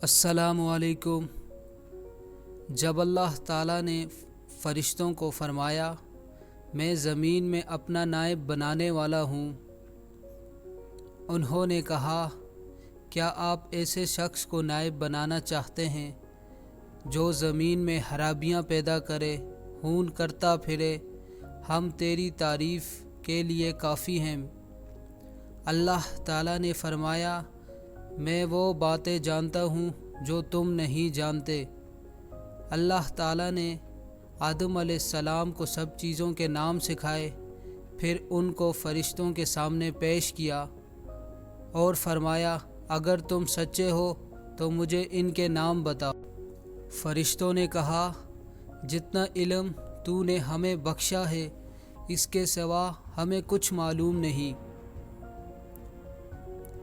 अस्सलामु अलैकुम। जब अल्लाह ताला ने फ़रिश्तों को फरमाया मैं ज़मीन में अपना नायब बनाने वाला हूँ, उन्होंने कहा क्या आप ऐसे शख्स को नायब बनाना चाहते हैं जो ज़मीन में खराबियाँ पैदा करे, खून करता फिरे? हम तेरी तारीफ़ के लिए काफ़ी हैं। अल्लाह ताला ने फरमाया मैं वो बातें जानता हूँ जो तुम नहीं जानते। अल्लाह ताला ने आदम अलैहिस्सलाम को सब चीज़ों के नाम सिखाए, फिर उनको फ़रिश्तों के सामने पेश किया और फरमाया अगर तुम सच्चे हो तो मुझे इनके नाम बताओ। फ़रिश्तों ने कहा जितना इल्म तूने हमें बख्शा है इसके सिवा हमें कुछ मालूम नहीं,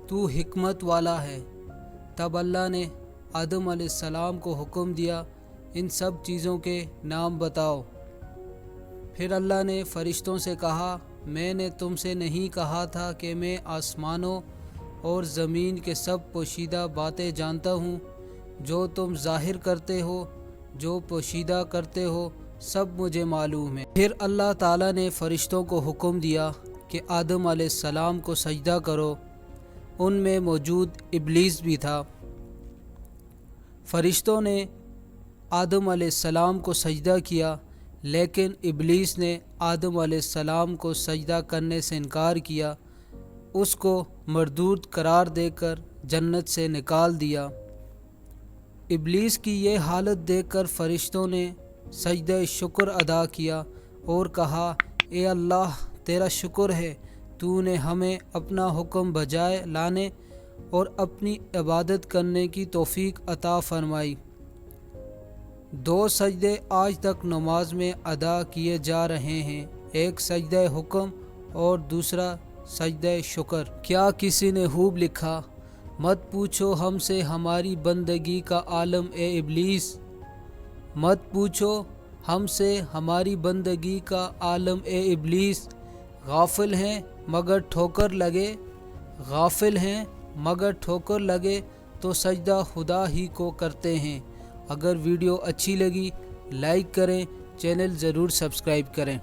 तू हिकमत वाला है। तब अल्लाह ने आदम अलैहिस्सलाम को हुक्म दिया इन सब चीज़ों के नाम बताओ। फिर अल्लाह ने फ़रिश्तों से कहा मैंने तुमसे नहीं कहा था कि मैं आसमानों और ज़मीन के सब पोशीदा बातें जानता हूँ? जो तुम ज़ाहिर करते हो, जो पोशीदा करते हो, सब मुझे मालूम है। फिर अल्लाह ताला ने फ़रिश्तों को हुक्म दिया कि आदम अलैहिस्सलाम को सजदा करो। उनमें मौजूद इब्लीस भी था। फ़रिश्तों ने आदम अलैहिस्सलाम को सजदा किया, लेकिन इब्लीस ने आदम अलैहिस्सलाम को सजदा करने से इनकार किया, उसको मरदूद करार देकर जन्नत से निकाल दिया। इब्लीस की ये हालत देखकर फ़रिश्तों ने सजदा शुक्र अदा किया और कहा ए अल्लाह तेरा शुक्र है, तूने हमें अपना हुक्म बजाय लाने और अपनी इबादत करने की तौफीक अता फरमाई। 2 सजदे आज तक नमाज में अदा किए जा रहे हैं, एक सजदा हुक्म और दूसरा सजदा शुक्र। क्या किसी ने खूब लिखा मत पूछो हमसे हमारी बंदगी का आलम ए इब्लीस, मत पूछो हमसे हमारी बंदगी का आलम ए इब्लीस। गाफिल हैं मगर ठोकर लगे, गाफिल हैं मगर ठोकर लगे तो सजदा खुदा ही को करते हैं। अगर वीडियो अच्छी लगी लाइक करें, चैनल ज़रूर सब्सक्राइब करें।